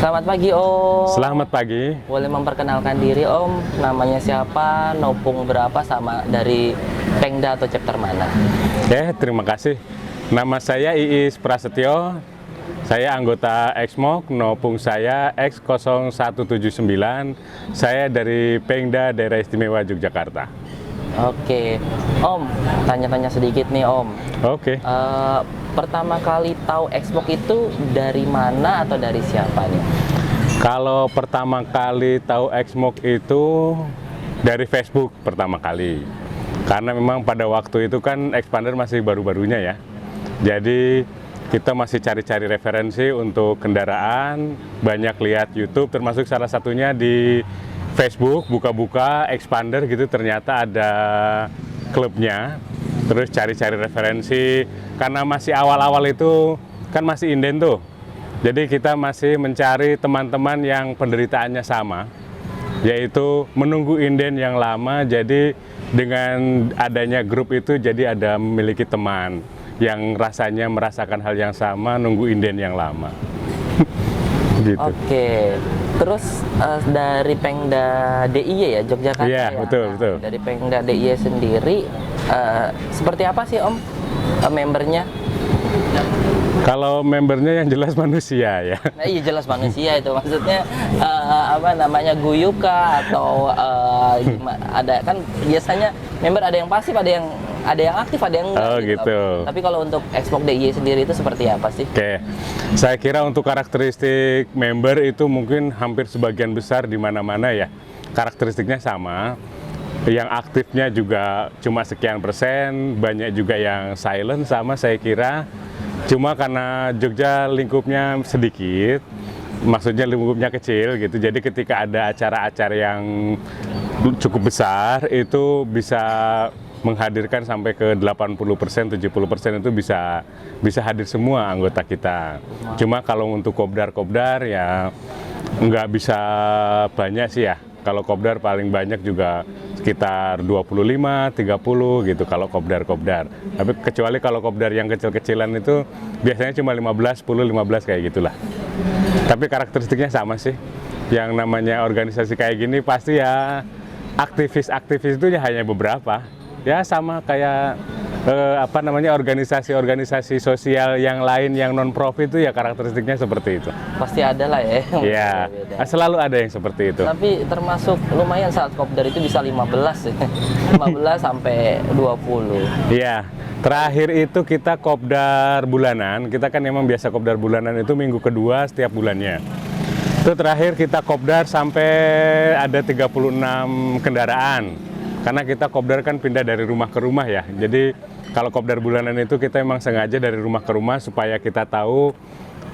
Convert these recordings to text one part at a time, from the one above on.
Selamat pagi Om. Selamat pagi. Boleh memperkenalkan diri Om, namanya siapa, nopung berapa, sama dari Pengda atau chapter mana? Terima kasih. Nama saya Iis Prasetyo. Saya anggota Exmok, nopung saya X0179. Saya dari Pengda Daerah Istimewa Yogyakarta. Oke, Om, tanya-tanya sedikit nih Om. Oke. Pertama kali tahu Exmok itu dari mana atau dari siapa nih? Kalau pertama kali tahu Exmok itu dari Facebook pertama kali. Karena memang pada waktu itu kan Expander masih baru-barunya ya. Jadi kita masih cari-cari referensi untuk kendaraan, banyak lihat YouTube, termasuk salah satunya di Facebook, buka-buka Expander gitu, ternyata ada klubnya. Terus cari-cari referensi, karena masih awal-awal itu kan masih inden tuh. Jadi kita masih mencari teman-teman yang penderitaannya sama, yaitu menunggu inden yang lama. Jadi dengan adanya grup itu jadi ada memiliki teman yang rasanya merasakan hal yang sama, nunggu inden yang lama. Gitu. Oke, terus dari Pengda DIY ya, Yogyakarta Iya, ya? betul, Nah, betul. dari Pengda DIY sendiri, seperti apa sih Om membernya? Kalau membernya yang jelas manusia ya. Nah, iya jelas manusia itu, maksudnya apa namanya, guyuka atau ada kan biasanya member ada yang pasif, ada yang aktif, ada yang enggak Oh gitu. Tapi kalau untuk Exmok DIY sendiri itu seperti apa sih? Oke, saya kira untuk karakteristik member itu mungkin hampir sebagian besar di mana-mana ya. Karakteristiknya sama. Yang aktifnya juga cuma sekian persen, banyak juga yang silent sama saya kira. Cuma karena Jogja lingkupnya sedikit, maksudnya lingkupnya kecil gitu. Jadi ketika ada acara-acara yang cukup besar itu bisa menghadirkan sampai ke 80%, 70% itu bisa hadir semua anggota kita. Cuma kalau untuk kopdar ya nggak bisa banyak sih ya. Kalau kopdar paling banyak juga sekitar 25, 30 gitu kalau kopdar-kopdar. Tapi kecuali kalau kopdar yang kecil-kecilan itu biasanya cuma 15, 10, 15 kayak gitulah. Tapi karakteristiknya sama sih. Yang namanya organisasi kayak gini pasti ya aktivis-aktivis itu ya hanya beberapa. Ya sama kayak organisasi-organisasi sosial yang lain yang non-profit itu ya karakteristiknya seperti itu. Pasti ada lah ya. Iya, selalu ada yang seperti itu. Tapi termasuk lumayan saat kopdar itu bisa 15 ya. 15 sampai 20. Iya, terakhir itu kita kopdar bulanan. Kita kan memang biasa kopdar bulanan itu minggu kedua setiap bulannya. Itu terakhir kita kopdar sampai ada 36 kendaraan. Karena kita kopdar kan pindah dari rumah ke rumah ya. Jadi kalau kopdar bulanan itu kita emang sengaja dari rumah ke rumah supaya kita tahu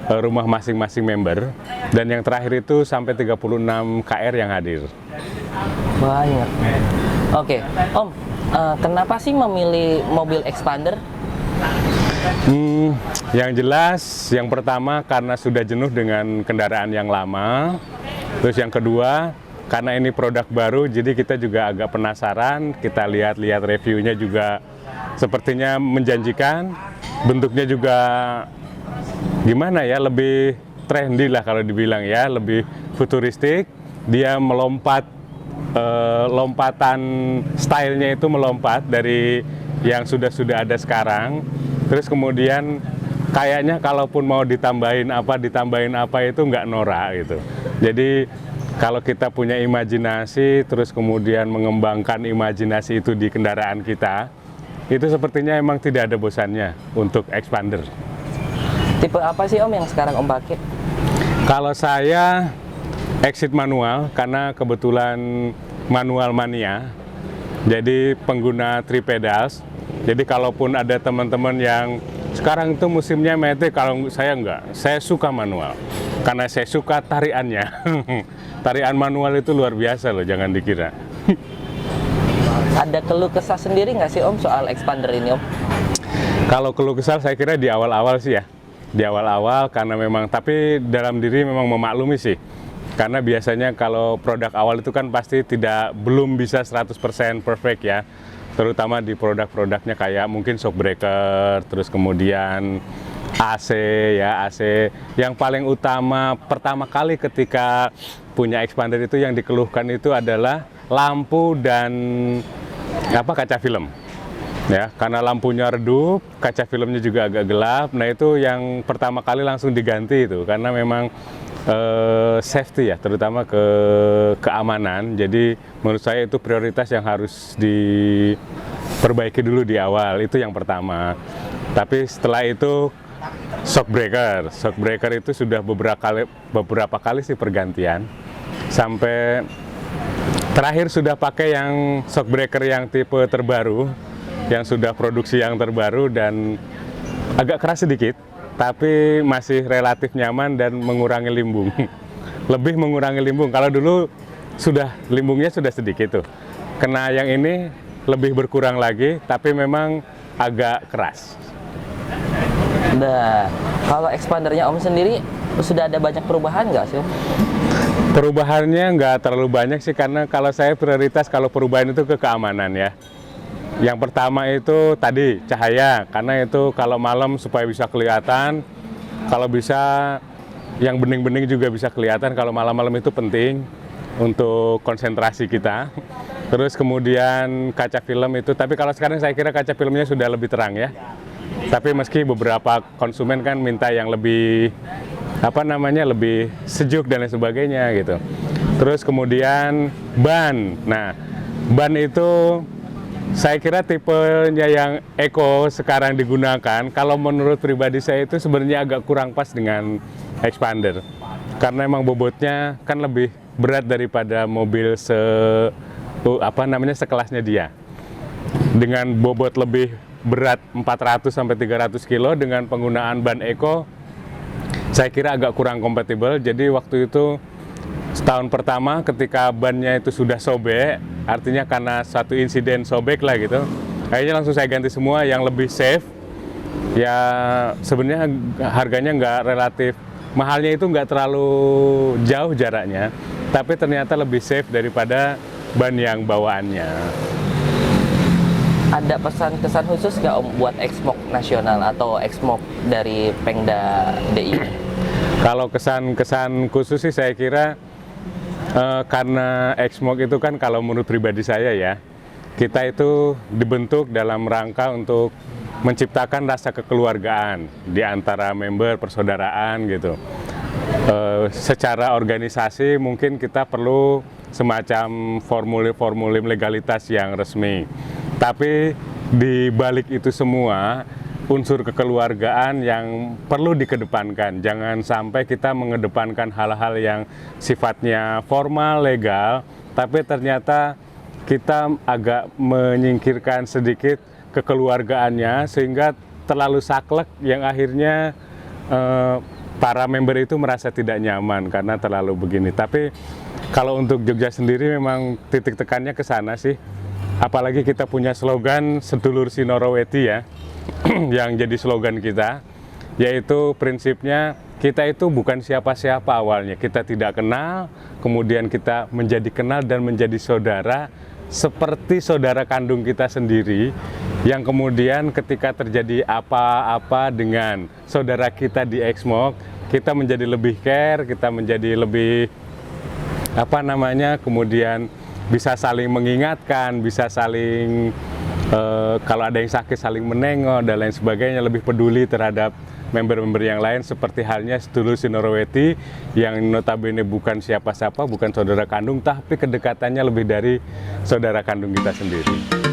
rumah masing-masing member. Dan yang terakhir itu sampai 36 KR yang hadir. Banyak. Oke, Om, kenapa sih memilih mobil Expander? Yang jelas, yang pertama karena sudah jenuh dengan kendaraan yang lama. Terus yang kedua, karena ini produk baru, jadi kita juga agak penasaran. Kita lihat-lihat reviewnya juga sepertinya menjanjikan. Bentuknya juga gimana ya, lebih trendy lah kalau dibilang ya, lebih futuristik. Dia melompat, lompatan stylenya itu melompat dari yang sudah ada sekarang. Terus kemudian kayaknya kalaupun mau ditambahin apa itu nggak norak gitu. Jadi kalau kita punya imajinasi, terus kemudian mengembangkan imajinasi itu di kendaraan kita, itu sepertinya emang tidak ada bosannya untuk Expander. Tipe apa sih Om yang sekarang Om pakai? Kalau saya exit manual, karena kebetulan manual mania, jadi pengguna 3 pedals. Jadi kalaupun ada teman-teman yang sekarang itu musimnya matic, kalau saya enggak, saya suka manual. Karena saya suka tariannya. Tarian manual itu luar biasa loh, jangan dikira. Ada keluh kesah sendiri nggak sih Om soal expander ini Om? Kalau keluh kesal saya kira di awal-awal sih ya. Di awal-awal karena memang, tapi dalam diri memang memaklumi sih. Karena biasanya kalau produk awal itu kan pasti belum bisa 100% perfect ya. Terutama di produk-produknya kayak mungkin shock breaker, terus kemudian AC ya, AC. Yang paling utama pertama kali ketika punya expander itu yang dikeluhkan itu adalah lampu dan kaca film. Ya, karena lampunya redup, kaca filmnya juga agak gelap. Nah, itu yang pertama kali langsung diganti itu karena memang safety ya, terutama keamanan. Jadi menurut saya itu prioritas yang harus diperbaiki dulu di awal. Itu yang pertama. Tapi setelah itu shock breaker itu sudah beberapa kali sih pergantian. Sampai terakhir sudah pakai yang shock breaker yang tipe terbaru, yang sudah produksi yang terbaru dan agak keras sedikit, tapi masih relatif nyaman dan mengurangi limbung. Lebih mengurangi limbung. Kalau dulu limbungnya sudah sedikit tuh. Kena yang ini lebih berkurang lagi, tapi memang agak keras. Nah, kalau expandernya Om sendiri sudah ada banyak perubahan nggak sih Om? Perubahannya nggak terlalu banyak sih, karena kalau saya prioritas kalau perubahan itu ke keamanan ya. Yang pertama itu tadi cahaya, karena itu kalau malam supaya bisa kelihatan, kalau bisa yang bening-bening juga bisa kelihatan, kalau malam-malam itu penting untuk konsentrasi kita. Terus kemudian kaca film itu, tapi kalau sekarang saya kira kaca filmnya sudah lebih terang ya. Tapi meski beberapa konsumen kan minta yang lebih lebih sejuk dan lain sebagainya gitu. Terus kemudian ban. Nah, ban itu saya kira tipenya yang eco sekarang digunakan, kalau menurut pribadi saya itu sebenarnya agak kurang pas dengan expander. Karena emang bobotnya kan lebih berat daripada mobil sekelasnya dia. Dengan bobot lebih berat 400 sampai 300 kilo dengan penggunaan ban eco, saya kira agak kurang kompatibel. Jadi waktu itu setahun pertama ketika bannya itu sudah sobek, artinya karena satu insiden sobek lah gitu, akhirnya langsung saya ganti semua yang lebih safe. Ya sebenarnya harganya nggak relatif, mahalnya itu nggak terlalu jauh jaraknya, tapi ternyata lebih safe daripada ban yang bawaannya. Ada pesan-kesan khusus nggak Om buat Exmog nasional atau Exmog dari Pengda DI? Kalau kesan-kesan khusus sih saya kira karena Exmog itu kan kalau menurut pribadi saya ya, kita itu dibentuk dalam rangka untuk menciptakan rasa kekeluargaan di antara member persaudaraan gitu. Secara organisasi mungkin kita perlu semacam formulir-formulir legalitas yang resmi. Tapi di balik itu semua, unsur kekeluargaan yang perlu dikedepankan. Jangan sampai kita mengedepankan hal-hal yang sifatnya formal, legal, tapi ternyata kita agak menyingkirkan sedikit kekeluargaannya sehingga terlalu saklek yang akhirnya para member itu merasa tidak nyaman karena terlalu begini. Tapi kalau untuk Jogja sendiri memang titik tekannya ke sana sih. Apalagi kita punya slogan Sedulur Sinoroweti ya, yang jadi slogan kita, yaitu prinsipnya kita itu bukan siapa-siapa awalnya, kita tidak kenal, kemudian kita menjadi kenal dan menjadi saudara, seperti saudara kandung kita sendiri, yang kemudian ketika terjadi apa-apa dengan saudara kita di Exmog, kita menjadi lebih care, kita menjadi lebih kemudian bisa saling mengingatkan, bisa saling kalau ada yang sakit saling menengok dan lain sebagainya, lebih peduli terhadap member-member yang lain, seperti halnya Sedulur Sinoroweti yang notabene bukan siapa-siapa, bukan saudara kandung, tapi kedekatannya lebih dari saudara kandung kita sendiri.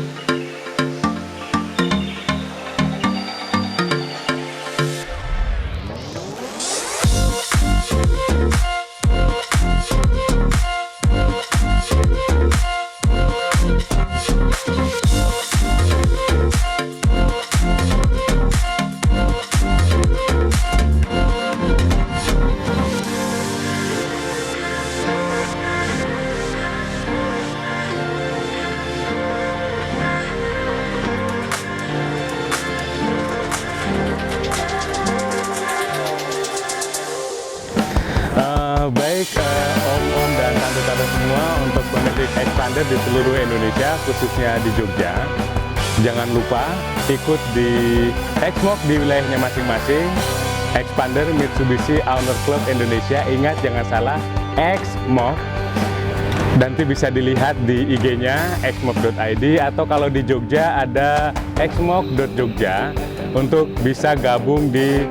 semua untuk pemilik expander di seluruh Indonesia, khususnya di Jogja. Jangan lupa ikut di Exmoc di wilayahnya masing-masing. Expander Mitsubishi Owner Club Indonesia, ingat jangan salah, Exmoc. Nanti bisa dilihat di IG-nya exmoc.id, atau kalau di Jogja ada exmoc.jogja untuk bisa gabung di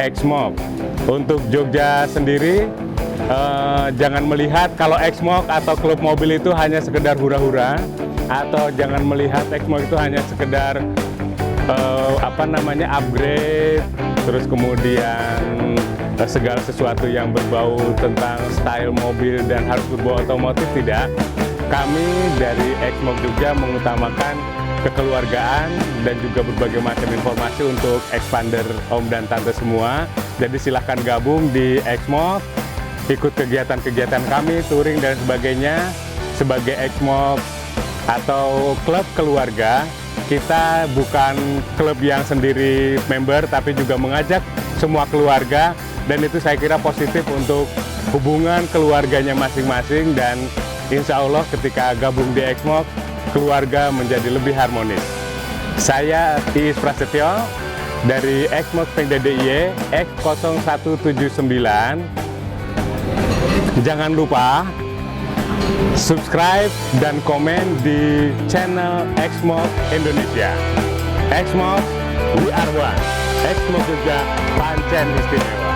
Exmoc. Untuk Jogja sendiri, jangan melihat kalau Exmoc atau klub mobil itu hanya sekedar hura-hura, atau jangan melihat Exmoc itu hanya sekedar upgrade, terus kemudian segala sesuatu yang berbau tentang style mobil dan harus berbau otomotif. Tidak, kami dari Exmoc Jogja mengutamakan kekeluargaan dan juga berbagai macam informasi untuk expander om dan tante semua. Jadi silahkan gabung di Exmoc, ikut kegiatan-kegiatan kami, touring dan sebagainya. Sebagai Exmoc atau klub keluarga, kita bukan klub yang sendiri member, tapi juga mengajak semua keluarga, dan itu saya kira positif untuk hubungan keluarganya masing-masing, dan insya Allah ketika gabung di Exmoc, keluarga menjadi lebih harmonis. Saya Iis Prasetyo dari Exmoc PDDIY X0179. Jangan lupa subscribe dan komen di channel Exmoc Indonesia. Exmoc, we are one. Exmoc juga pancen istimewa.